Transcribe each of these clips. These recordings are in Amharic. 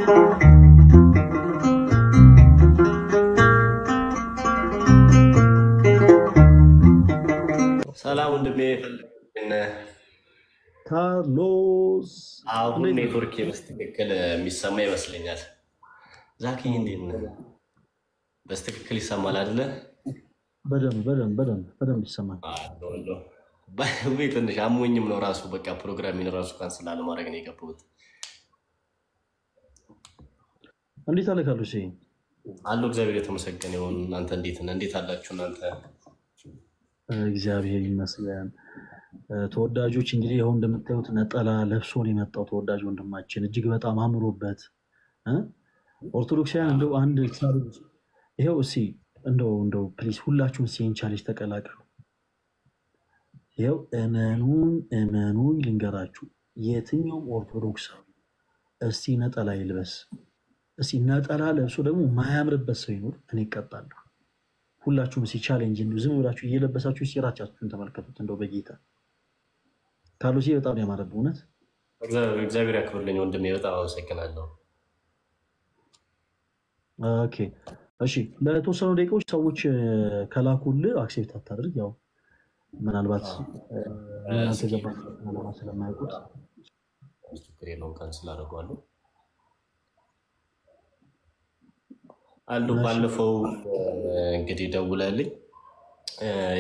ሰላም ወንድሜ ካርሎስ አሁን ኔትወርክ በስትክክል የሚሰማ ይመስለኛል። ዛኪ እንዴት ነህ? በስትክክል ይሰማል አይደለ? በደንብ ይሰማል። ወይ ትንሽ አሞኝም ነው ራሱ በቃ ፕሮግራሚን ራሱ ካንስል አለማድረግ ነው የገባሁት። እንዴት አለ ካርሎስ? አለው እግዚአብሔር የተመሰገነ ይሁን። እናንተ እንዴት ነህ? እንዴት አላችሁ እናንተ? እግዚአብሔር ይመስገን። ተወዳጆች እንግዲህ ይኸው እንደምታዩት ነጠላ ለብሶ ነው የመጣው ተወዳጅ ወንድማችን እጅግ በጣም አምሮበት ኦርቶዶክሳውያን እንደው አንድ ቻሌንጅ ይኸው እስኪ እንደው ፕሊዝ ሁላችሁም ሲን ቻሌንጅ ተቀላቀሉ። ይኸው እመኑኝ ልንገራችሁ የትኛውም ኦርቶዶክሳዊ እስቲ ነጠላ ይልበስ። እስቲ ነጠላ ለብሶ ደግሞ ማያምርበት ሰው ይኖር እኔ እቀጣለሁ። ሁላችሁም እስቲ ቻሌንጅ እንደው ዝም ብላችሁ እየለበሳችሁ ሲራቻችሁን ተመልከቱት። እንደው በጌታ ካርሎስ በጣም ያማረብህ እውነት እግዚአብሔር ያክብርልኝ ወንድሜ፣ በጣም አመሰግናለሁ። ኦኬ እሺ፣ ለተወሰኑ ደቂቃዎች ሰዎች ከላኩልህ አክሴፕት አታድርግ። ያው ምናልባት ተገባ ስለማያውቁት ችግር የለውም ካንስል አደርገዋለሁ። አንዱ ባለፈው እንግዲህ ደውለልኝ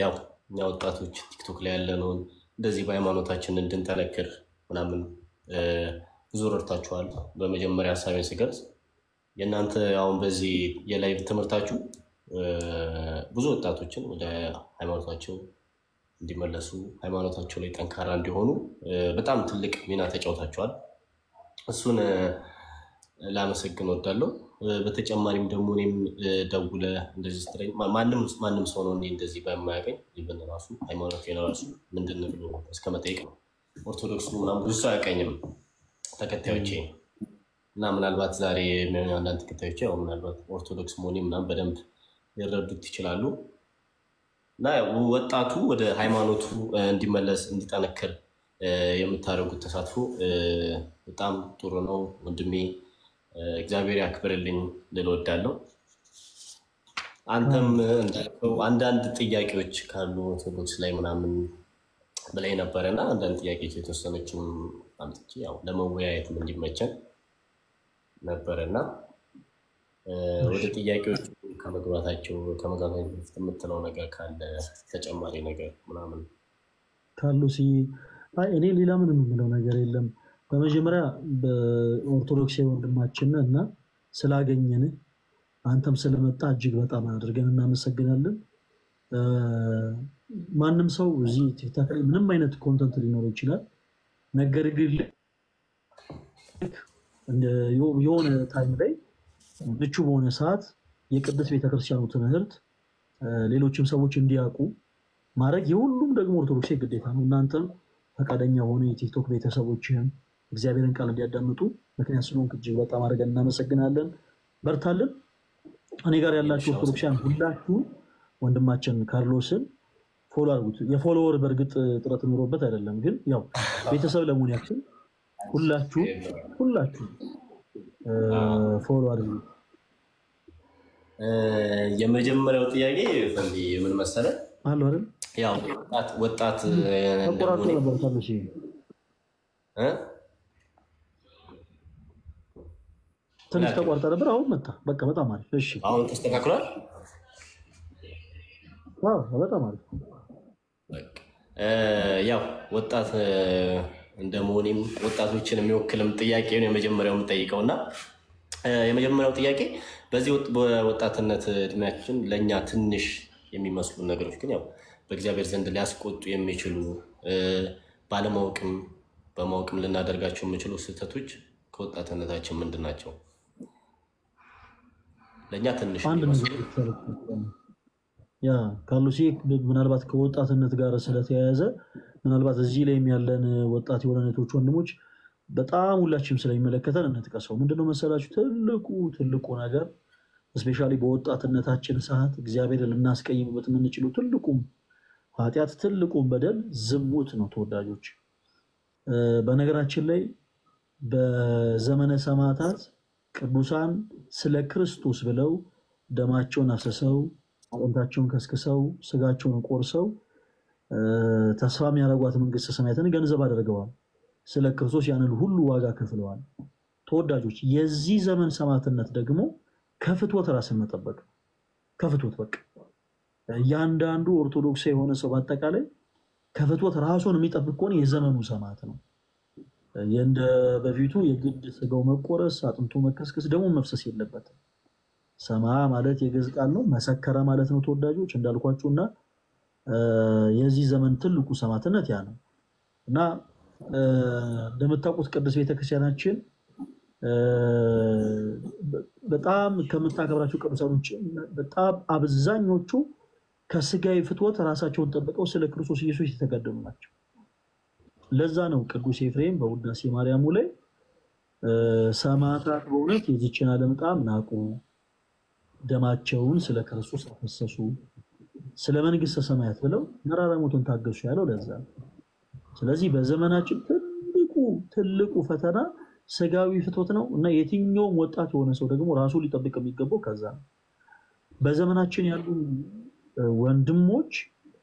ያው እኛ ወጣቶች ቲክቶክ ላይ ያለነውን እንደዚህ በሃይማኖታችን እንድንጠነክር ምናምን ብዙ ረድታችኋል። በመጀመሪያ ሀሳቤን ስገልጽ የእናንተ አሁን በዚህ የላይቭ ትምህርታችሁ ብዙ ወጣቶችን ወደ ሃይማኖታቸው እንዲመለሱ ሃይማኖታቸው ላይ ጠንካራ እንዲሆኑ በጣም ትልቅ ሚና ተጫውታችኋል። እሱን ላመሰግን ወዳለሁ። በተጨማሪም ደግሞ እኔም ደውለ እንደዚህ ስትለኝ ማንም ሰው ነው እኔ እንደዚህ በማያገኝ ይብን ራሱ ሃይማኖት ራሱ ምንድን ብሎ እስከ መጠየቅ ነው። ኦርቶዶክስ ምናምን ብዙ ሰው አያውቀኝም ተከታዮቼ እና ምናልባት ዛሬ አንዳንድ ተከታዮቼ ያው ምናልባት ኦርቶዶክስ መሆኔ ምናምን በደንብ ሊረዱት ይችላሉ። እና ወጣቱ ወደ ሃይማኖቱ እንዲመለስ እንዲጠነክር የምታደርጉት ተሳትፎ በጣም ጥሩ ነው ወንድሜ፣ እግዚአብሔር ያክብርልኝ ልል እወዳለሁ። አንተም እንዳልከው አንዳንድ ጥያቄዎች ካሉ ኦርቶዶክስ ላይ ምናምን በላይ ነበረና አንዳንድ ጥያቄዎች የተወሰነችም አምጥቼ ያው ለመወያየትም እንዲመቸን ነበረና ወደ ጥያቄዎች ከመግባታቸው በፊት የምትለው ነገር ካለ ተጨማሪ ነገር ምናምን ካርሎስ? እኔ ሌላ ምንም የምለው ነገር የለም። በመጀመሪያ በኦርቶዶክስ ወንድማችን እና ስላገኘን አንተም ስለመጣ እጅግ በጣም አድርገን እናመሰግናለን። ማንም ሰው እዚህ ቲክታክ ላይ ምንም አይነት ኮንተንት ሊኖረው ይችላል። ነገር ግን የሆነ ታይም ላይ ምቹ በሆነ ሰዓት የቅድስት ቤተክርስቲያኑ ትምህርት ሌሎችም ሰዎች እንዲያውቁ ማድረግ የሁሉም ደግሞ ኦርቶዶክስ ግዴታ ነው። እናንተም ፈቃደኛ ሆነ የቲክቶክ ቤተሰቦችህም እግዚአብሔርን ቃል እንዲያዳምጡ ምክንያት ስለሆንክ እጅግ በጣም አድርገን እናመሰግናለን። በርታልን። እኔ ጋር ያላችሁ ኦርቶዶክሳውያን ሁላችሁ ወንድማችን ካርሎስን ፎሎ አድርጉት። የፎሎወር በእርግጥ ጥረት ኖሮበት አይደለም፣ ግን ያው ቤተሰብ ለመሆን ያክል ሁላችሁ ፎሎ አድርጉት። የመጀመሪያው ጥያቄ ምን መሰለህ አሉ አይደል? ያው ወጣት ተቆራርጦ ነበር ካርሎስ ትንሽ ተቋርጣ ነበር። አሁን መጣ። በቃ በጣም አሪፍ። እሺ አሁን ተስተካክሏል። በጣም አሪፍ። ያው ወጣት እንደመሆኔም ወጣቶችን የሚወክልም ጥያቄ ነው የመጀመሪያው የምጠይቀውና የመጀመሪያው ጥያቄ በዚህ በወጣትነት እድሜያችን ለእኛ ትንሽ የሚመስሉ ነገሮች ግን ያው በእግዚአብሔር ዘንድ ሊያስቆጡ የሚችሉ ባለማወቅም በማወቅም ልናደርጋቸው የሚችሉ ስህተቶች ከወጣትነታችን ምንድን ናቸው? ለእኛ ትንሽ ካርሎስ ምናልባት ከወጣትነት ጋር ስለተያያዘ ምናልባት እዚህ ላይም ያለን ወጣት የሆነ እህቶች ወንድሞች በጣም ሁላችንም ስለሚመለከተን እንጥቀሰው። ምንድነው መሰላችሁ ትልቁ ነገር እስፔሻሊ በወጣትነታችን ሰዓት እግዚአብሔርን ልናስቀይምበት የምንችለው ትልቁም ኃጢአት ትልቁም በደል ዝሙት ነው ተወዳጆች። በነገራችን ላይ በዘመነ ሰማዕታት ቅዱሳን ስለ ክርስቶስ ብለው ደማቸውን አፍስሰው አጥንታቸውን ከስክሰው ስጋቸውን ቆርሰው ተስፋ የሚያደርጓት መንግስተ ሰማያትን ገንዘብ አድርገዋል። ስለ ክርስቶስ ያንን ሁሉ ዋጋ ከፍለዋል። ተወዳጆች የዚህ ዘመን ሰማዕትነት ደግሞ ከፍትወት ራስን መጠበቅ ከፍትወት በቃ እያንዳንዱ ኦርቶዶክስ የሆነ ሰው በአጠቃላይ ከፍትወት ራሱን የሚጠብቅ ከሆነ የዘመኑ ሰማዕት ነው። የእንደ በፊቱ የግድ ስጋው መቆረስ አጥንቱ መከስከስ ደግሞ መፍሰስ የለበትም። ሰማ ማለት የግዕዝ ቃል ነው። መሰከረ ማለት ነው። ተወዳጆች እንዳልኳችሁና የዚህ ዘመን ትልቁ ሰማዕትነት ያ ነው እና እንደምታውቁት ቅዱስ ቤተክርስቲያናችን በጣም ከምታከብራቸው ቅዱሳኖች በጣም አብዛኞቹ ከስጋዊ ፍትወት ራሳቸውን ጠብቀው ስለ ክርስቶስ ኢየሱስ የተጋደሉ ናቸው። ለዛ ነው ቅዱስ ኤፍሬም በውዳሴ ማርያሙ ላይ ሰማዕታት በእውነት የዚችን ዓለም ጣዕም ናቁ፣ ደማቸውን ስለ ክርስቶስ አፈሰሱ፣ ስለ መንግስተ ሰማያት ብለው መራራ ሞትን ታገሱ ያለው ለዛ ነው። ስለዚህ በዘመናችን ትልቁ ፈተና ስጋዊ ፍትወት ነው እና የትኛውም ወጣት የሆነ ሰው ደግሞ ራሱ ሊጠብቅ የሚገባው ከዛ ነው። በዘመናችን ያሉ ወንድሞች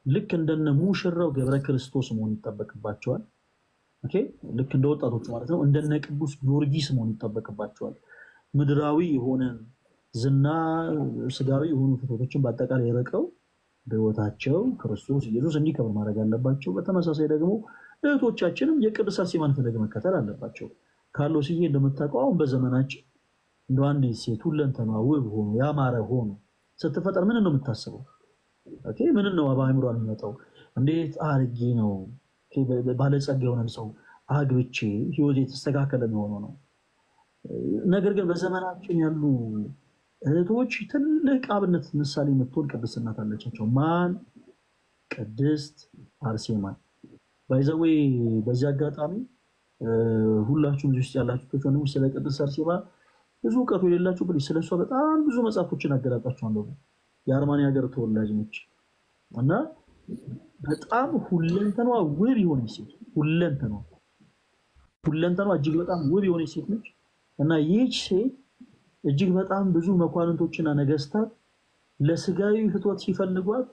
ልክ እንደነ ሙሽራው ገብረ ክርስቶስ መሆን ይጠበቅባቸዋል። ኦኬ ልክ እንደ ወጣቶች ማለት ነው። እንደነ ቅዱስ ጊዮርጊስ መሆን ይጠበቅባቸዋል። ምድራዊ የሆነ ዝና ስጋዊ የሆኑ ፍትወቶችን በአጠቃላይ የረቀው በህይወታቸው ክርስቶስ ኢየሱስ እንዲከብር ማድረግ አለባቸው። በተመሳሳይ ደግሞ እህቶቻችንም የቅድስት አርሴማን ፈለግ መከተል አለባቸው። ካርሎስ እንደምታውቀው አሁን በዘመናችን እንደ አንድ ሴት ሁለንተናዋ ውብ ሆኖ ያማረ ሆኖ ስትፈጠር ምን ነው የምታስበው? ኦኬ ምን ነው አባይምሮ የሚመጣው? እንዴት አርጌ ነው ባለጸጋ የሆነን ሰው አግብቼ ህይወት የተስተካከለ ነው ነው። ነገር ግን በዘመናችን ያሉ እህቶች ትልቅ አብነት ምሳሌ የምትሆን ቅድስት እናት አለቻቸው። ማን? ቅድስት አርሴማ። ባይዘዌ በዚህ አጋጣሚ ሁላችሁም ልጅ ያላችሁ ወንድሞች ስለ ቅድስት አርሴማ ብዙ ዕውቀቱ የሌላችሁ ግን ስለሷ በጣም ብዙ መጽሐፎችን አገላጣችኋለሁ። የአርማንያ ሀገር ተወላጅ ነች እና በጣም ሁለንተናዋ ውብ የሆነች ሴት ሁለንተናዋ እጅግ በጣም ውብ የሆነች ሴት ነች እና ይህች ሴት እጅግ በጣም ብዙ መኳንንቶችና ነገስታት ለስጋዊ ፍትወት ሲፈልጓት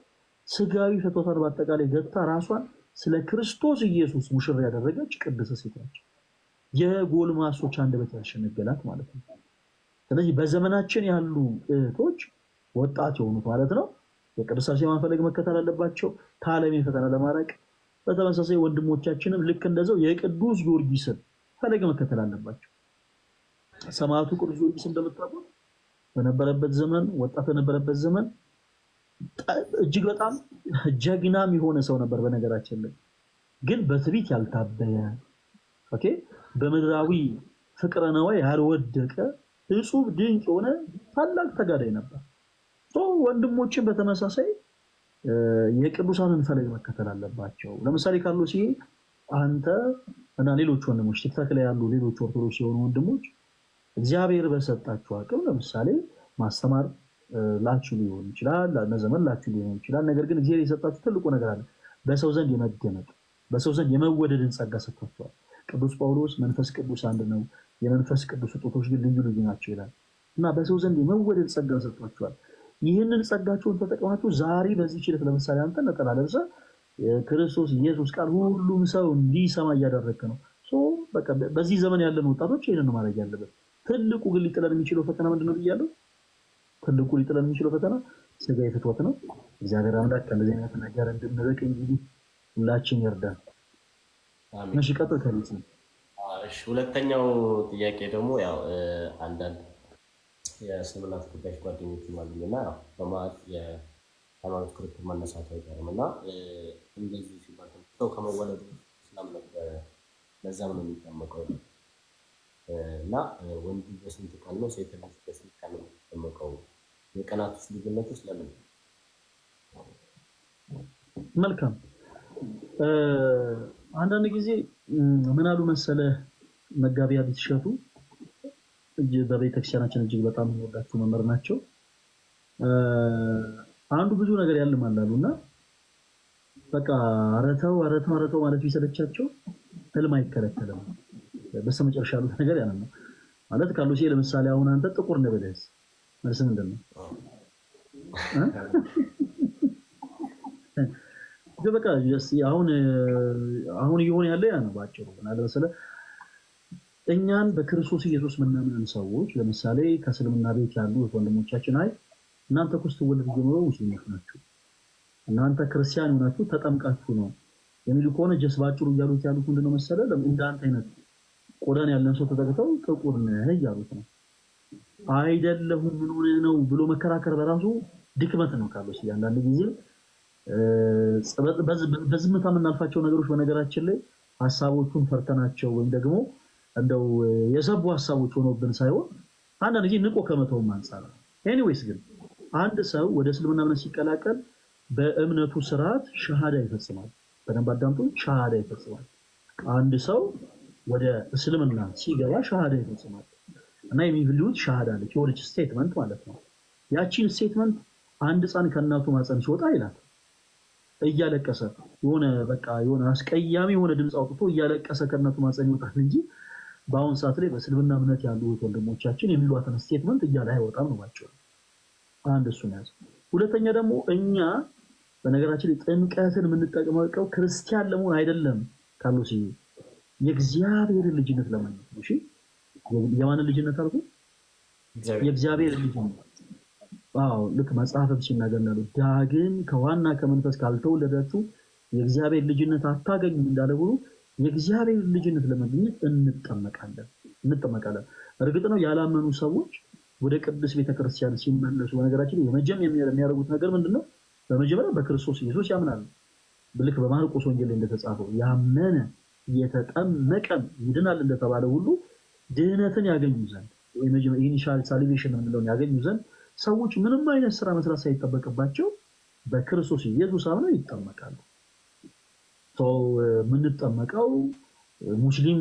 ስጋዊ ፍትወቷን በአጠቃላይ ገታ ራሷን ስለ ክርስቶስ ኢየሱስ ሙሽራ ያደረገች ቅድስት ሴት ነች። የጎልማሶች አንደበት ያሸነገላት ማለት ነው። ስለዚህ በዘመናችን ያሉ እህቶች ወጣት የሆኑት ማለት ነው የቅድስት አርሴማን ፈለግ መከተል አለባቸው ከዓለማዊ ፈተና ለማራቅ። በተመሳሳይ ወንድሞቻችንም ልክ እንደዛው የቅዱስ ጊዮርጊስን ፈለግ መከተል አለባቸው። ሰማዕቱ ቅዱስ ጊዮርጊስ እንደምታውቁት በነበረበት ዘመን ወጣት በነበረበት ዘመን እጅግ በጣም ጀግናም የሆነ ሰው ነበር። በነገራችን ላይ ግን በትዕቢት ያልታበየ ኦኬ በምድራዊ ፍቅረ ነዋይ ያልወደቀ እጹብ ድንቅ የሆነ ታላቅ ተጋዳይ ነበር። ወንድሞችን በተመሳሳይ የቅዱሳንን ፈለግ መከተል አለባቸው። ለምሳሌ ካርሎስ አንተ እና ሌሎች ወንድሞች ቲክታክ ላይ ያሉ ሌሎች ኦርቶዶክስ የሆኑ ወንድሞች እግዚአብሔር በሰጣችሁ አቅም ለምሳሌ ማስተማር ላችሁ ሊሆን ይችላል፣ ለዘመን ላችሁ ሊሆን ይችላል። ነገር ግን እግዚአብሔር የሰጣችሁ ትልቁ ነገር አለ። በሰው ዘንድ የመደነቅ በሰው ዘንድ የመወደድን ጸጋ ሰጥቷቸዋል። ቅዱስ ጳውሎስ መንፈስ ቅዱስ አንድ ነው፣ የመንፈስ ቅዱስ ስጦታዎች ግን ልዩ ልዩ ናቸው ይላል እና በሰው ዘንድ የመወደድ ጸጋ ሰጥቷቸዋል። ይህንን ጸጋቸውን ተጠቅማችሁ ዛሬ በዚህ ችለት ለምሳሌ አንተ ነጠላ ለብሰህ የክርስቶስ ኢየሱስ ቃል ሁሉም ሰው እንዲሰማ እያደረግክ ነው። በቃ በዚህ ዘመን ያለን ወጣቶች ይሄንን ነው ማድረግ ያለበት። ትልቁ ግን ሊጥለን የሚችለው ፈተና ምንድነው ብያለሁ? ትልቁ ሊጥለን የሚችለው ፈተና ስጋዊ ፍትወት ነው። እግዚአብሔር አምላክ ከዚህ አይነት ነገር እንድንርቅ እንግዲህ ሁላችን ይርዳን። አሜን። እሺ ቀጥል ከልጽ ነው። እሺ ሁለተኛው ጥያቄ ደግሞ ያው አንዳንድ የእስልምና ተከታዮች ጓደኞች አሉኝና በማለት የሃይማኖት ክርክር መነሳቱ አይቀርምና እንደዚህ ሲባል ሰው ከመወለዱ እስላም ነበር ለዛም ነው የሚጠመቀው እና ወንድ በስንት ቀን ነው ሴት ልጅ በስንት ቀን ነው የሚጠመቀው? የቀናት ውስጥ ልዩነት ውስጥ ለምን? መልካም አንዳንድ ጊዜ ምን አሉ መሰለ መጋቢ አዲስ ሸቱ በቤተክርስቲያናችን እጅግ በጣም የሚወዳቸው መምህር ናቸው። አንዱ ብዙ ነገር ያልማላሉና በቃ አረተው ማለት ቢሰለቻቸው ህልም አይከለከለም። በስተመጨረሻ ያሉት ነገር ያንን ነው። ማለት ካሉሲ ለምሳሌ አሁን አንተ ጥቁር ነህ ብለህስ መልስ ምንድን ነው? በቃ አሁን እየሆነ ያለ ያ ነው ባጭሩ። መሰለህ እኛን በክርስቶስ ኢየሱስ ምናምን ሰዎች ለምሳሌ ከእስልምና ቤት ያሉ ወንድሞቻችን አይ እናንተ እኮ ስትወለዱ ጀምሮ ሙስሊሞች ናችሁ፣ እናንተ ክርስቲያን ሆናችሁ ተጠምቃችሁ ነው የሚሉ ከሆነ ጀስ ባጭሩ እያሉት ያሉት ምንድነው መሰለህ እንዳንተ አይነት ቆዳን ያለን ሰው ተጠቅተው ጥቁር ነህ እያሉት ነው። አይደለሁም ምን ሆነህ ነው ብሎ መከራከር በራሱ ድክመት ነው ካለው አንዳንድ ጊዜ በዝምታ የምናልፋቸው ነገሮች በነገራችን ላይ ሀሳቦቹን ፈርተናቸው ወይም ደግሞ እንደው የሰቡ ሀሳቦች ሆኖብን ሳይሆን አንዳንድ ጊዜ ንቆ ከመተውም አንፃር ነው። ኤኒዌይስ ግን አንድ ሰው ወደ እስልምና እምነት ሲቀላቀል በእምነቱ ስርዓት ሸሃዳ ይፈጽማል። በደንብ አዳምጡ፣ ሸሃዳ ይፈጽማል። አንድ ሰው ወደ እስልምና ሲገባ ሸሃዳ ይፈጽማል እና የሚብሉት ሸሃዳ አለች፣ የሆነች ስቴትመንት ማለት ነው። ያቺን ስቴትመንት አንድ ህፃን ከእናቱ ማፀን ሲወጣ ይላል እያለቀሰ የሆነ አስቀያሚ የሆነ ድምፅ አውጥቶ እያለቀሰ ከእናቱ ማፀን ይወጣል እንጂ በአሁን ሰዓት ላይ በእስልምና እምነት ያሉ ወንድሞቻችን የሚሏትን ስቴትመንት እያለ አይወጣም ነው ባጭሩ። አንድ እሱ ነው። ሁለተኛ ደግሞ እኛ በነገራችን ላይ ጥምቀትን የምንጠቀመው ክርስቲያን ለመሆን አይደለም ካለው የእግዚአብሔር ልጅነት ለማግኘት ነው። እሺ የማንን ልጅነት አልኩ? የእግዚአብሔር ልጅነት። አዎ ልክ መጽሐፍ ሲናገር ነው ዳግም ከዋና ከመንፈስ ካልተወለዳችሁ የእግዚአብሔር ልጅነት አታገኙም እንዳለ ሁሉ የእግዚአብሔር ልጅነት ለማግኘት እንጠመቃለን። እርግጥ ነው ያላመኑ ሰዎች ወደ ቅዱስ ቤተክርስቲያን ሲመለሱ በነገራችን ላይ የመጀመሪያ የሚያደርጉት ነገር ምንድነው? በመጀመሪያ በክርስቶስ ኢየሱስ ያምናሉ። ብልክ በማርቆስ ወንጌል ላይ እንደተጻፈው ያመነ የተጠመቀ ይድናል እንደተባለ ሁሉ ድህነትን ያገኙ ዘንድ ኢኒሻል ሳልቬሽን የምንለውን ያገኙ ዘንድ ሰዎች ምንም አይነት ስራ መስራት ሳይጠበቅባቸው በክርስቶስ ኢየሱስ አምነው ይጠመቃሉ። የምንጠመቀው ሙስሊም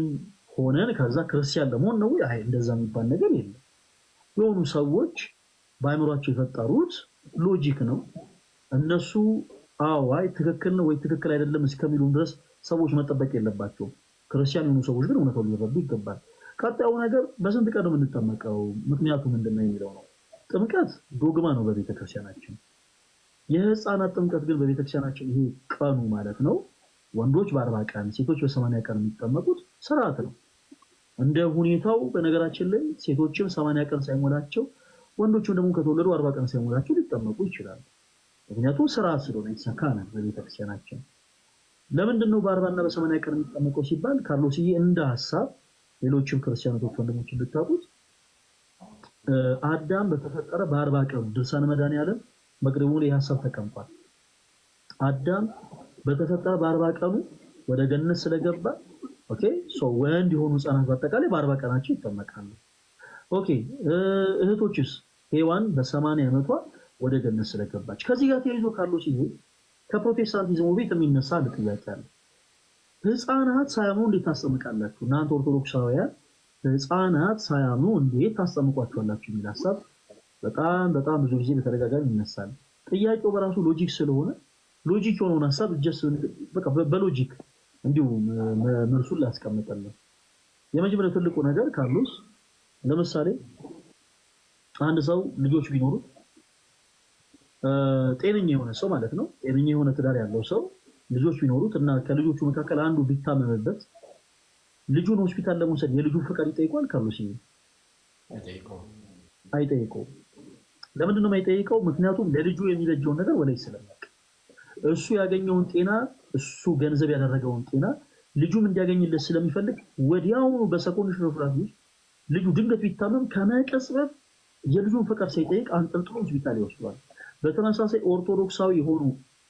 ሆነን ከዛ ክርስቲያን ለመሆን ነው? አይ እንደዛ የሚባል ነገር የለም። የሆኑ ሰዎች በአይምሯቸው የፈጠሩት ሎጂክ ነው። እነሱ አይ ትክክል ነው ወይ ትክክል አይደለም እስከሚሉን ድረስ ሰዎች መጠበቅ የለባቸውም። ክርስቲያን የሆኑ ሰዎች ግን እውነታውን ሊረዱ ይገባል። ቀጣዩ ነገር በስንት ቀን ነው የምንጠመቀው? ምክንያቱ ምንድነው የሚለው ነው። ጥምቀት ዶግማ ነው በቤተክርስቲያናችን። የህፃናት ጥምቀት ግን በቤተክርስቲያናችን ይሄ ቀኑ ማለት ነው ወንዶች በ40 ቀን ሴቶች በ80 ቀን የሚጠመቁት ስርዓት ነው። እንደ ሁኔታው በነገራችን ላይ ሴቶችም 80 ቀን ሳይሞላቸው ወንዶችም ደግሞ ከተወለዱ 40 ቀን ሳይሞላቸው ሊጠመቁ ይችላሉ። ምክንያቱም ስርዓት ስለሆነ የተሰካነ በቤተክርስቲያናችን። ለምንድን ነው በ40 እና በ80 ቀን የሚጠመቀው ሲባል ካርሎስዬ እንደ ሐሳብ ሌሎችም ክርስቲያኖች ወንድሞች እንድታውቁት አዳም በተፈጠረ በ40 ቀን ድርሳነ መድኃኔዓለም መቅደሙ ላይ ሐሳብ ተቀምጧል። አዳም በተፈጠረ በ40 ቀኑ ወደ ገነት ስለገባ ኦኬ ወንድ የሆኑ ህፃናት በአጠቃላይ በ40 ቀናቸው ይጠመቃሉ። ኦኬ እህቶችስ ሔዋን በ80 ዓመቷ ወደ ገነት ስለገባች። ከዚህ ጋር ተያይዞ ካለው ከፕሮቴስታንቲዝሙ ቤት የሚነሳ ጥያቄ አለ። ህፃናት ሳያምኑ እንዴት ታስጠምቃላችሁ? እናንተ ኦርቶዶክሳውያን ህፃናት ሳያምኑ እንዴት ታስጠምቋቸዋላችሁ የሚል ሐሳብ በጣም ብዙ ጊዜ በተደጋጋሚ ይነሳል። ጥያቄው በራሱ ሎጂክ ስለሆነ ሎጂክ የሆነውን ሐሳብ በቃ በሎጂክ እንዲሁ መልሱን ላስቀምጠልን። የመጀመሪያው ትልቁ ነገር ካርሎስ ለምሳሌ አንድ ሰው ልጆች ቢኖሩት ጤነኛ የሆነ ሰው ማለት ነው ጤነኛ የሆነ ትዳር ያለው ሰው ልጆች ቢኖሩት እና ከልጆቹ መካከል አንዱ ቢታመምበት ልጁን ሆስፒታል ለመውሰድ የልጁን ፍቃድ ይጠይቋል ካርሎስ? አይጠይቀው። ለምንድን ነው የማይጠይቀው? ምክንያቱም ለልጁ የሚበጀውን ነገር ወላይ ስለሚያውቅ እሱ ያገኘውን ጤና እሱ ገንዘብ ያደረገውን ጤና ልጁም እንዲያገኝለት ስለሚፈልግ ወዲያውኑ በሰኮንድ ሽፍራት ውስጥ ልጁ ድንገት ቢታመም ከመቀጽበት የልጁን ፍቃድ ሳይጠይቅ አንጠልጥሎ ሆስፒታል ይወስዷል። በተመሳሳይ ኦርቶዶክሳዊ የሆኑ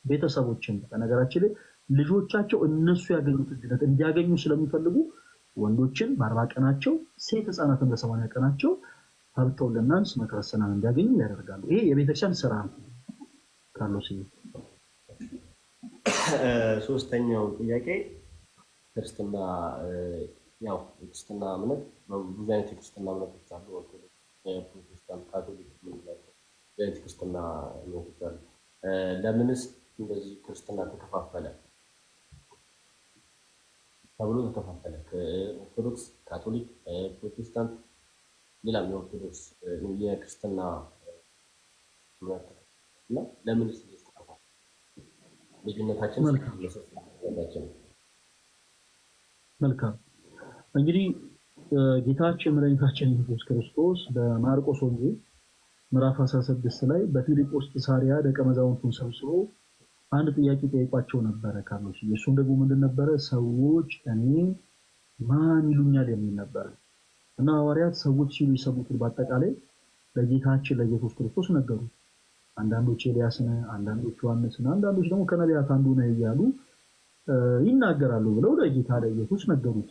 ቤተሰቦችን በነገራችን ላይ ልጆቻቸው እነሱ ያገኙት ድነት እንዲያገኙ ስለሚፈልጉ ወንዶችን በ40 ቀናቸው ሴት ህፃናትን በ80 ቀናቸው ሀብተውልና ስመ ክርስትናን እንዲያገኙ ያደርጋሉ። ይሄ የቤተክርስቲያን ስራ ነው። ካርሎስ ሶስተኛው ጥያቄ ክርስትና ያው ክርስትና እምነት ብዙ አይነት ክርስትና እምነቶች አሉ። ኦርቶዶክስ፣ ፕሮቴስታንት፣ ካቶሊክ ምንላቸው አይነት ክርስትና እምነቶች አሉ። ለምንስ እንደዚህ ክርስትና ተከፋፈለ ተብሎ ተከፋፈለ? ከኦርቶዶክስ፣ ካቶሊክ፣ ፕሮቴስታንት ሌላም የኦርቶዶክስ የክርስትና እምነት እና ለምን ይስተካከል ልዩነታችን መልካም ስለሰጣችን መልካም። እንግዲህ ጌታችን መድኃኒታችን ኢየሱስ ክርስቶስ በማርቆስ ወንጌል ምዕራፍ 16 ላይ በፊልጶስ ቂሳሪያ ደቀ መዛሙርቱን ሰብስቦ አንድ ጥያቄ ጠይቋቸው ነበረ ካርሎስ። እሱም ደግሞ ምንድን ነበረ? ሰዎች እኔ ማን ይሉኛል የሚል ነበረ። እና ሐዋርያት ሰዎች ሲሉ የሰሙትን በአጠቃላይ ለጌታችን ለኢየሱስ ክርስቶስ ነገሩ። አንዳንዶች ኤልያስ ነህ፣ አንዳንዶች ዮሐንስ ነህ፣ አንዳንዶች ደግሞ ከነቢያት አንዱ ነህ እያሉ ይናገራሉ ብለው ለጌታ ለኢየሱስ ነገሩት።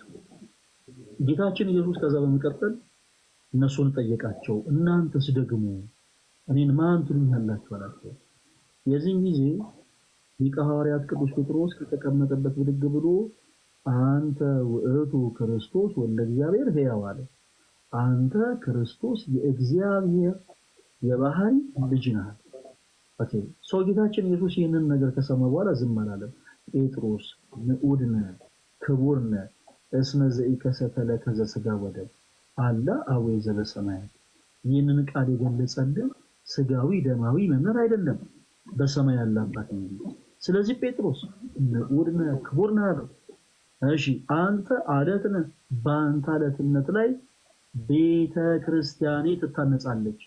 ጌታችን ኢየሱስ ከዛ በመቀጠል እነሱን ጠየቃቸው። እናንተስ ደግሞ እኔን ማን ትሉኛላችሁ አላቸው። የዚህን ጊዜ ሊቀ ሐዋርያት ቅዱስ ጴጥሮስ ከተቀመጠበት ብድግ ብሎ አንተ ውእቱ ክርስቶስ ወልደ እግዚአብሔር ሕያው አለ። አንተ ክርስቶስ የእግዚአብሔር የባህሪ ልጅ ነህ። ኦኬ ሰው ጌታችን ኢየሱስ ይህንን ነገር ከሰማ በኋላ ዝም አላለም። ጴጥሮስ ንዑድ ነህ ክቡር ነህ እስመ ዘኢከሰተ ለከ ዘሥጋ ወደም አለ አቡየ ዘበሰማያት። ይህንን ቃል የገለጸልን ስጋዊ ደማዊ መምህር አይደለም በሰማይ ያለ አባት እንጂ። ስለዚህ ጴጥሮስ ንዑድ ነህ ክቡር ነህ አለው። እሺ አንተ አለት ነህ፣ በአንተ አለትነት ላይ ቤተ ክርስቲያኔ ትታነጻለች።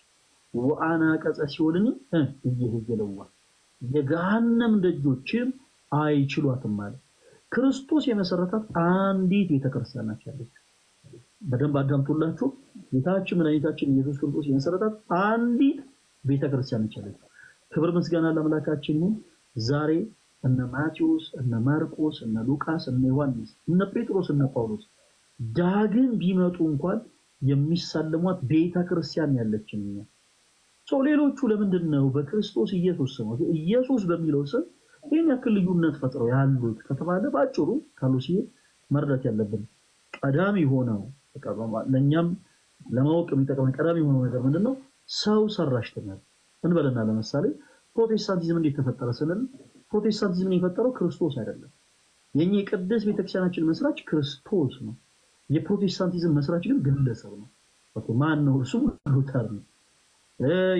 ወአናቀጸ ሲኦልን እየሄጀለዋ የገሃነም ደጆችም አይችሏትም ማለት ክርስቶስ የመሰረታት አንዲት ቤተክርስቲያን ናት ያለች። በደንብ አዳምጡላችሁ። ጌታችን መድኃኒታችን ኢየሱስ ክርስቶስ የመሰረታት አንዲት ቤተክርስቲያን ነች ያለች። ክብር ምስጋና ለአምላካችን ይሁን። ዛሬ እነ ማቴዎስ እነ ማርቆስ እነ ሉቃስ እነ ዮሐንስ እነ ጴጥሮስ እነ ጳውሎስ ዳግም ቢመጡ እንኳን የሚሳለሟት ቤተክርስቲያን ያለችን ነው። ሌሎቹ ለምንድን ነው በክርስቶስ ኢየሱስ ስም ኢየሱስ በሚለው ስም ይህን ያክል ልዩነት ፈጥረው ያሉት ከተባለ ባጭሩ ካሉሲ መረዳት ያለብን ቀዳሚ ሆነው ለኛም ለማወቅ የሚጠቅመን ቀዳሚ ሆነው ነገር ምንድነው? ሰው ሰራሽ ትምህርት እንበልና ለምሳሌ ፕሮቴስታንቲዝም እንዴት ተፈጠረ ስንል ፕሮቴስታንቲዝምን የፈጠረው ክርስቶስ አይደለም። የኛ የቅድስት ቤተክርስቲያናችን መስራች ክርስቶስ ነው። የፕሮቴስታንቲዝም መስራች ግን ግለሰብ ነው። ማን ነው? እሱ ሉተር ነው።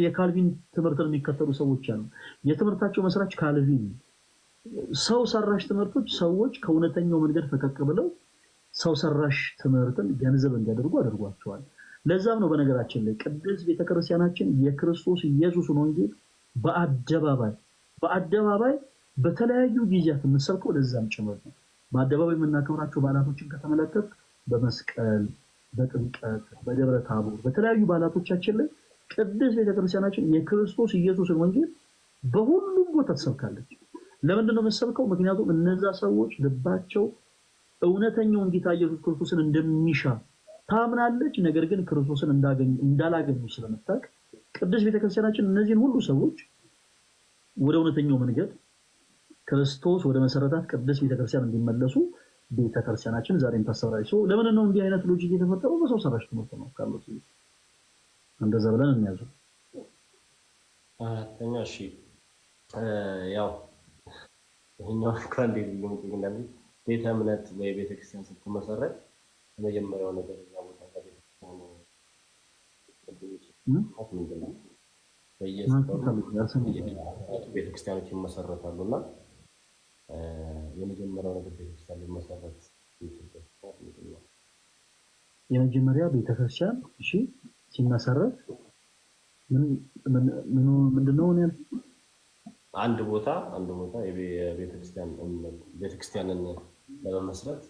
የካልቪን ትምህርትን የሚከተሉ ሰዎች አሉ። የትምህርታቸው መስራች ካልቪን። ሰው ሰራሽ ትምህርቶች ሰዎች ከእውነተኛው መንገድ ፈቀቅ ብለው ሰው ሰራሽ ትምህርትን ገንዘብ እንዲያደርጉ አድርጓቸዋል። ለዛም ነው በነገራችን ላይ ቅድስት ቤተክርስቲያናችን የክርስቶስ ኢየሱስን ወንጌል በአደባባይ በተለያዩ ጊዜያት የምንሰብከው ለዛም ጭምር ነው። በአደባባይ የምናከብራቸው በዓላቶችን ከተመለከት በመስቀል፣ በጥምቀት፣ በደብረ ታቦር በተለያዩ በዓላቶቻችን ላይ ቅድስት ቤተክርስቲያናችን የክርስቶስ ኢየሱስን ወንጌል በሁሉም ቦታ ተሰብካለች። ለምንድን ነው የምትሰብከው? ምክንያቱም እነዛ ሰዎች ልባቸው እውነተኛውን ጌታ ኢየሱስ ክርስቶስን እንደሚሻ ታምናለች። ነገር ግን ክርስቶስን እንዳላገኙ ስለምታውቅ ቅድስት ቤተክርስቲያናችን እነዚህን ሁሉ ሰዎች ወደ እውነተኛው መንገድ ክርስቶስ ወደ መሰረታት ቅድስት ቤተክርስቲያን እንዲመለሱ ቤተክርስቲያናችን ዛሬም ታስተምራለች። ለምን ነው እንዲህ አይነት ሎጂክ የተፈጠረው? በሰው ሰራሽ ትምህርት ነው ካሉት እንደዛ ብለን እንያዘው። አራተኛ እሺ ያው ይሄኛው ካንዴ ይሉኝ ቤተ እምነት ወይ ቤተክርስቲያን ስትመሰረት የመጀመሪያው ነገር እዛ ቦታ ላይ ቤተክርስቲያኖች ይመሰረታሉና የመጀመሪያው ነገር ቤተክርስቲያን ሊመሰረት ይችላል። የመጀመሪያ ቤተክርስቲያን እሺ ሲመሰረት ምንድነው ነው አንድ ቦታ ቤተክርስቲያንን ለመመስረት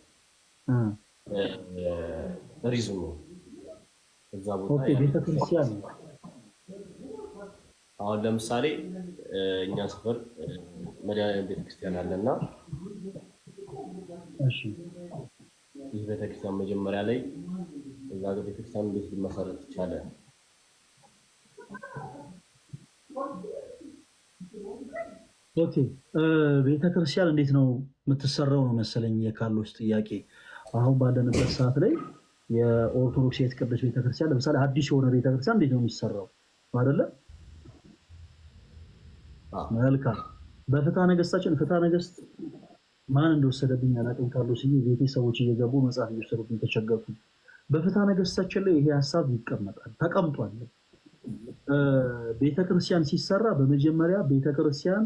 ሪዝኑ እዛ ቦታ ቤተክርስቲያን አሁን ለምሳሌ እኛ ሰፈር መድኃኔዓለም ቤተክርስቲያን አለና እሺ ይህ ቤተክርስቲያን መጀመሪያ ላይ እዛ ቤተክርስቲያን እንዴት ሊመሰረት ይቻለ? ኦኬ ቤተክርስቲያን እንዴት ነው የምትሰራው ነው መሰለኝ የካርሎስ ጥያቄ። አሁን ባለንበት ሰዓት ላይ የኦርቶዶክስ ቅድስት ቤተክርስቲያን ለምሳሌ አዲስ የሆነ ቤተክርስቲያን እንዴት ነው የሚሰራው አይደለ? መልካም በፍትሐ ነገሥታችን ፍትሐ ነገሥት ማን እንደወሰደብኝ አላውቅም ካርሎስ፣ ቤቴ ሰዎች እየገቡ መጽሐፍ እየወሰዱብኝ ተቸገርኩ። በፍትሐ ነገሥታችን ላይ ይሄ ሐሳብ ይቀመጣል ተቀምጧል። ቤተክርስቲያን ሲሰራ በመጀመሪያ ቤተክርስቲያን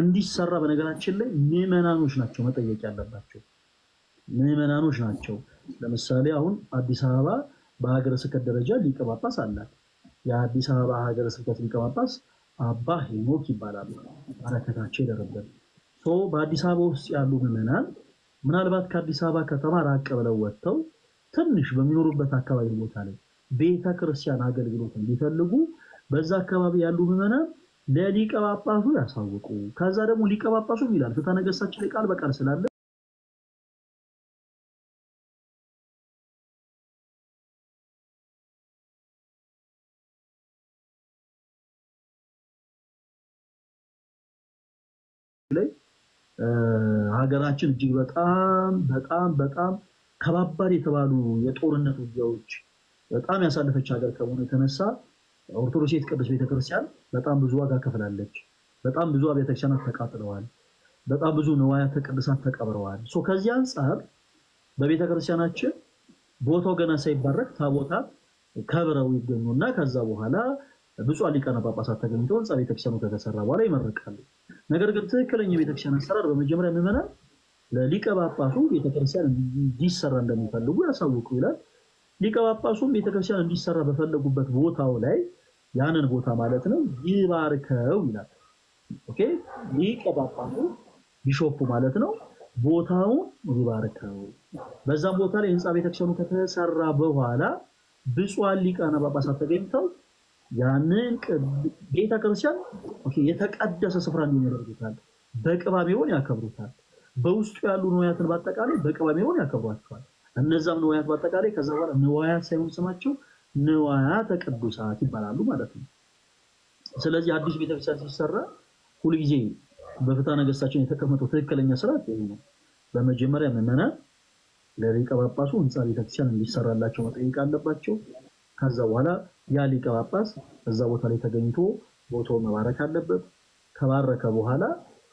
እንዲሰራ በነገራችን ላይ ምዕመናኖች ናቸው መጠየቅ ያለባቸው ምዕመናኖች ናቸው። ለምሳሌ አሁን አዲስ አበባ በሀገረ ስብከት ደረጃ ሊቀ ጳጳስ አላት። የአዲስ አበባ ሀገረ ስብከት ሊቀ ጳጳስ አባ ሄኖክ ይባላሉ። በረከታቸው ይደረብን። በአዲስ አበባ ውስጥ ያሉ ምዕመናን ምናልባት ከአዲስ አበባ ከተማ ራቅ ብለው ወጥተው ትንሽ በሚኖሩበት አካባቢ ቦታ ላይ ቤተክርስቲያን አገልግሎት እንዲፈልጉ በዛ አካባቢ ያሉ ምዕመናን ለሊቀ ጳጳሱ ያሳውቁ። ከዛ ደግሞ ሊቀ ጳጳሱ ይላል ፍትሐ ነገሥታችን ላይ ቃል በቃል ስላለ ላይ ሀገራችን እጅግ በጣም ከባባድ የተባሉ የጦርነት ውጊያዎች በጣም ያሳለፈች ሀገር ከሆነ የተነሳ ኦርቶዶክስ ቅዱስ ቤተክርስቲያን በጣም ብዙ ዋጋ ከፍላለች። በጣም ብዙ አብያተ ክርስቲያናት ተቃጥለዋል። በጣም ብዙ ንዋያተ ቅድሳት ተቀብረዋል። ከዚህ አንፃር በቤተክርስቲያናችን ቦታው ገና ሳይባረክ ታቦታት ከብረው ይገኙና ከዛ በኋላ ብፁዓን ሊቃነ ጳጳሳት ተገኝተው ህንጻ ቤተክርስቲያኑ ከተሰራ በኋላ ይመረቃሉ። ነገር ግን ትክክለኛ ቤተክርስቲያን አሰራር በመጀመሪያ ምዕመናን ለሊቀ ጳጳሱ ቤተክርስቲያን እንዲሰራ እንደሚፈልጉ ያሳውቁ ይላል። ሊቀ ጳጳሱም ቤተክርስቲያን እንዲሰራ በፈለጉበት ቦታው ላይ ያንን ቦታ ማለት ነው ይባርከው ይላል። ኦኬ ሊቀ ጳጳሱ ቢሾፑ ማለት ነው ቦታውን ይባርከው። በዛም ቦታ ላይ ህንጻ ቤተክርስቲያኑ ከተሰራ በኋላ ብፁዓን ሊቃነ ጳጳሳት ተገኝተው ያንን ቤተክርስቲያን የተቀደሰ ስፍራ እንዲሆን ያደርጉታል። በቅባ ቢሆን ያከብሩታል። በውስጡ ያሉ ንዋያትን በአጠቃላይ በቅባ ቢሆን ያከብሯቸዋል። እነዛም ንዋያት በአጠቃላይ ከዛ በኋላ ንዋያት ሳይሆን ስማቸው ንዋያተ ቅዱሳት ይባላሉ ማለት ነው። ስለዚህ አዲስ ቤተክርስቲያን ሲሰራ ሁልጊዜ በፍትሐ ነገሥታችን የተቀመጠው ትክክለኛ ስርዓት ይሄ ነው። በመጀመሪያ ምዕመናን ለሊቀ ጳጳሱ ህንጻ ቤተክርስቲያን እንዲሰራላቸው መጠየቅ አለባቸው። ከዛ በኋላ ያ ሊቀ ጳጳስ እዛ ቦታ ላይ ተገኝቶ ቦታውን መባረክ አለበት። ከባረከ በኋላ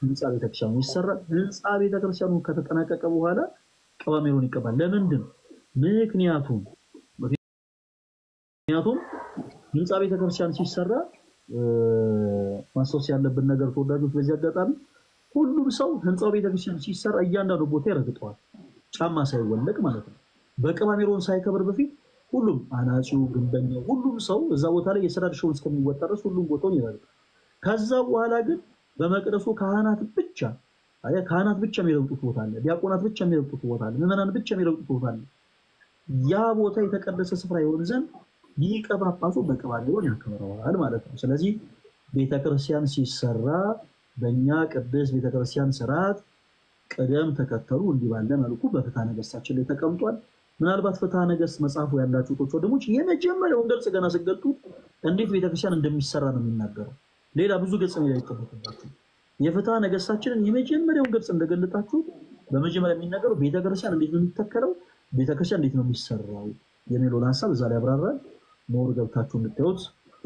ህንጻ ቤተክርስቲያኑ ይሰራል። ህንጻ ቤተክርስቲያኑ ከተጠናቀቀ በኋላ ቅባ ሜሮን ይቀባል። ለምንድን? ምክንያቱም ህንጻ ቤተክርስቲያን ሲሰራ ማስተዋወስ ያለብን ነገር ተወዳጆች፣ በዚህ አጋጣሚ ሁሉም ሰው ህንጻው ቤተክርስቲያን ሲሰራ እያንዳንዱ ቦታ ይረግጠዋል፣ ጫማ ሳይወለቅ ማለት ነው። በቅባ ሜሮን ሳይከብር በፊት ሁሉም አናጺው፣ ግንበኛው፣ ሁሉም ሰው እዛ ቦታ ላይ የሥራ ድርሻውን እስከሚወጣ ድረስ ሁሉም ቦታውን ይረግጣል። ከዛ በኋላ ግን በመቅደሱ ካህናት ብቻ የሚረግጡት ቦታ አለ፣ ዲያቆናት ብቻ የሚረግጡት ቦታ አለ፣ ምዕመናን ብቻ የሚረግጡት ቦታ አለ። ያ ቦታ የተቀደሰ ስፍራ ይሆን ዘንድ ሊቀ ጳጳሱ በቅባ ሜሮን ያከብረዋል ማለት ነው። ስለዚህ ቤተክርስቲያን ሲሰራ በእኛ ቅድስት ቤተክርስቲያን ስርዓት ቅደም ተከተሉ እንዲህ ባለ መልኩ በፍትሐ ነገሥታችን ላይ ተቀምጧል። ምናልባት ፍትሐ ነገሥት መጽሐፉ ያላችሁ ወንድሞች የመጀመሪያውን ገጽ ገና ስትገልጡት እንዴት ቤተክርስቲያን እንደሚሰራ ነው የሚናገረው። ሌላ ብዙ ገጽ ነው ያይጠበቅባችሁ። የፍትሐ ነገሥታችንን የመጀመሪያውን ገጽ እንደገለጣችሁ በመጀመሪያ የሚናገረው ቤተክርስቲያን እንዴት ነው የሚተከለው፣ ቤተክርስቲያን እንዴት ነው የሚሰራው የሚለውን ሐሳብ እዛ ላይ ያብራራል። ሞር ገብታችሁ እንድታዩት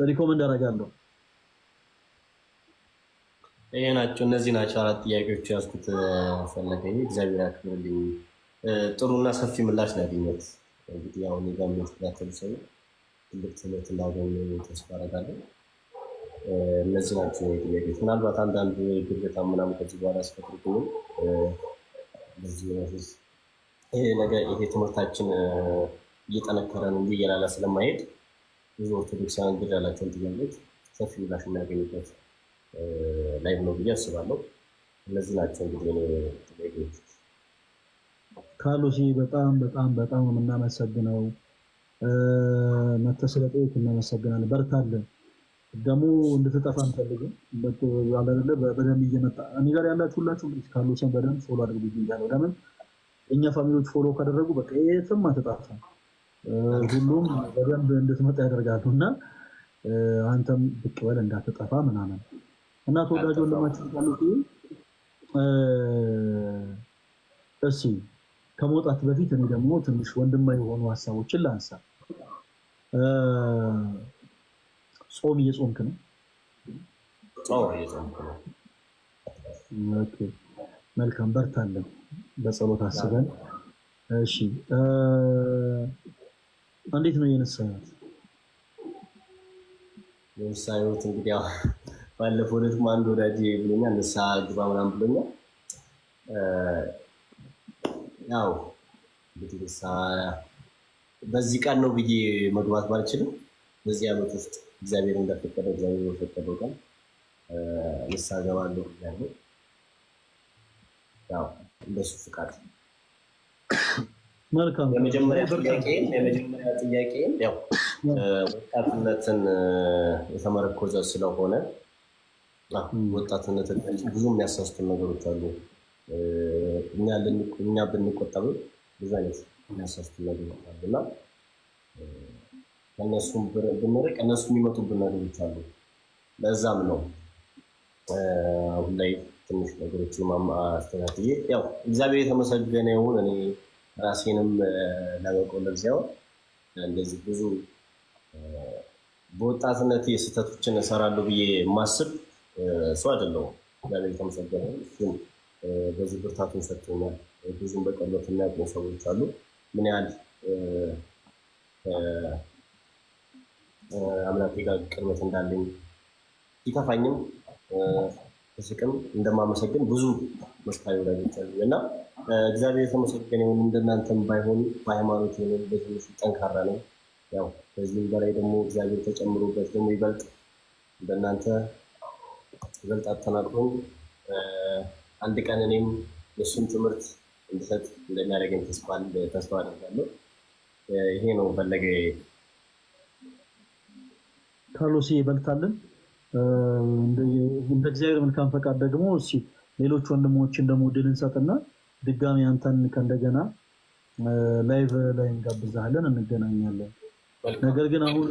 ሪኮመንድ አደርጋለሁ። እነዚህ ናቸው አራት ጥያቄዎች ያዝኩት። ፈለገኝ እግዚአብሔር ያክብርልኝ። ጥሩና ሰፊ ምላሽ ነው ያገኘሁት። እንግዲህ አሁን የጋሞ ተከታተሉ ሰው ትልቅ ትምህርት እንዳገኙ ተስፋ አደርጋለሁ። እነዚህ ናቸው ጥያቄዎች። ምናልባት አንዳንድ ግርታ ምናምን ከዚህ በኋላ አስፈጥሩኝ በዚህ ነው ይሄ ትምህርታችን እየጠነከረ ነው እንጂ እየላላ ስለማይሄድ ብዙ ኦርቶዶክሳውያን ግድ ያላቸውን ጥያቄዎች ሰፊ ምላሽ የሚያገኙበት ላይቭ ነው ብዬ አስባለሁ። እነዚህ ናቸው እንግዲህ ጥያቄዎች። ካርሎስ በጣም የምናመሰግነው መተሰለጠት እናመሰግናለን። በርታለን። ደግሞ እንድትጠፋ አንፈልግም። በደንብ እየመጣ እኔ ጋር ያላችሁ ሁላችሁ እንግዲህ ካርሎስን በደንብ ፎሎ አድርጉ ይያለው። ለምን እኛ ፋሚሊዎች ፎሎ ካደረጉ በቃ የትም አትጠፋም። ሁሉም በደንብ እንድትመጣ ያደርጋሉና አንተም ብቅ በል እንዳትጠፋ ምናምን እና ተወዳጅ ወንድማችን ካርሎስ እሺ ከመውጣት በፊት እኔ ደግሞ ትንሽ ወንድማዊ የሆኑ ሀሳቦችን ላንሳ። ጾም እየጾምክ ነው? እየጾምክ ነው። ኦኬ መልካም፣ በርታለን። በጸሎት አስበን እሺ እንዴት ነው የነሳሁት? የነሳሁት እንግዲህ ያው ባለፈው ዕለት አንድ ወዳጅ ብሎኛል ንስሐ ግባ ምናምን ብሎኛል። ያው እንግዲህ ንስሐ በዚህ ቀን ነው ብዬ መግባት ባልችልም በዚህ ዓመት ውስጥ እግዚአብሔር እንደፈቀደ እግዚአብሔር በፈቀደው ቀን ንስሐ ገባለሁ ብያለሁ። ያው እንደሱ ፍቃድ መልካም። የመጀመሪያ ጥያቄ ያው ወጣትነትን የተመረኮዘ ስለሆነ ወጣትነትን ብዙ የሚያሳስቱ ነገሮች አሉ። እኛ ብንቆጠብ ብዙ አይነት የሚያሳስቱ ነገሮች አሉ እና ከእነሱም ብንርቅ እነሱ የሚመጡብን ነገሮች አሉ። ለዛም ነው አሁን ላይ ትንሽ ነገሮች አስተካክዬ ያው እግዚአብሔር የተመሰገነ ይሁን እኔ ራሴንም ለመቆለብ ሳይሆን እንደዚህ ብዙ በወጣትነት ስህተቶችን እሰራለሁ ብዬ የማስብ ሰው አይደለሁም። እግዚአብሔር የተመሰገነ ይሁን በዚህ ብርታቱን ሰጥቶኛል። ብዙም በቀሎት የሚያውቁ ሰዎች አሉ ምን ያህል አምላኬ ጋር ቅርበት እንዳለኝ ሲከፋኝም ስቅም እንደማመሰግን ብዙ መስካሪ ወዳጆች አሉ እና እግዚአብሔር የተመሰገነ ይሁን። እንደናንተም ባይሆን በሃይማኖት የሆነ በትንሹ ጠንካራ ነው። ያው ከዚህም በላይ ደግሞ እግዚአብሔር ተጨምሮበት ደግሞ ይበልጥ እንደናንተ ይበልጥ አጠናክሮኝ አንድ ቀን እኔም የእሱን ትምህርት እንድሰጥ እንደሚያደርገኝ ተስፋ አደርጋለሁ። ይሄ ነው ፈለገ ካርሎስ ይበልጣልን። እንደ እግዚአብሔር መልካም ፈቃድ ደግሞ እሺ ሌሎች ወንድሞችን ደግሞ ድል እንሰጥና ድጋሚ አንተን ከእንደገና ላይቭ ላይ እንጋብዛለን፣ እንገናኛለን። ነገር ግን አሁን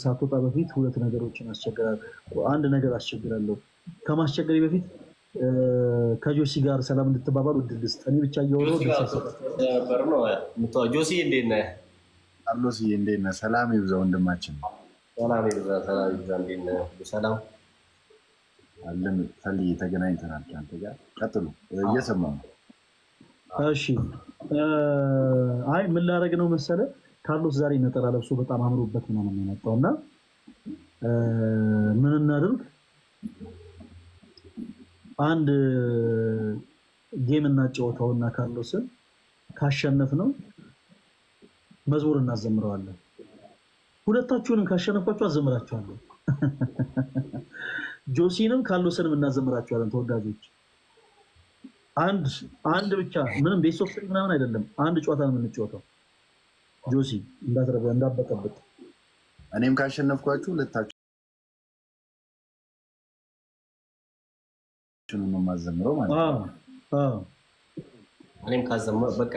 ሳትወጣ በፊት ሁለት ነገሮችን አስቸግራለሁ። አንድ ነገር አስቸግራለሁ። ከማስቸገሬ በፊት ከጆሲ ጋር ሰላም እንድትባባሉ እድል ልስጥ። እኔ ብቻ እያወራሁ ነበር ነው ጆሲ እንዴት ነህ? ካርሎስ እንዴት ነህ? ሰላም ይብዛ ወንድማችን። ሰላም ይብዛ እንዴት ነህ? ሰላም አለን። ፈልይ ተገናኝተናል ከአንተ ጋር ቀጥሉ። እየሰማሁ ነው። እሺ አይ ምን ላደርግ ነው መሰለህ ካርሎስ ዛሬ ነጠላ ለብሶ በጣም አምሮበት ነው የመጣውና ምን እናድርግ አንድ ጌም እናጫወተውና ካርሎስን ካሸነፍ ነው መዝሙር እናዘምረዋለን። ሁለታችሁንም ካሸነፋችሁ አዘምራችኋለሁ። ጆሲንም ካርሎስንም እናዘምራችኋለን። ተወዳጆች አንድ ብቻ ምንም ቤስ ኦፍ 3 ምናምን አይደለም። አንድ ጨዋታ ነው የምንጫወተው። ጆሲ እንዳበቀበጥ እኔም ካሸነፍኳችሁ ሁለታችሁንም ነው የማዘምረው ማለት ነው። እኔም ካዘመረ በቃ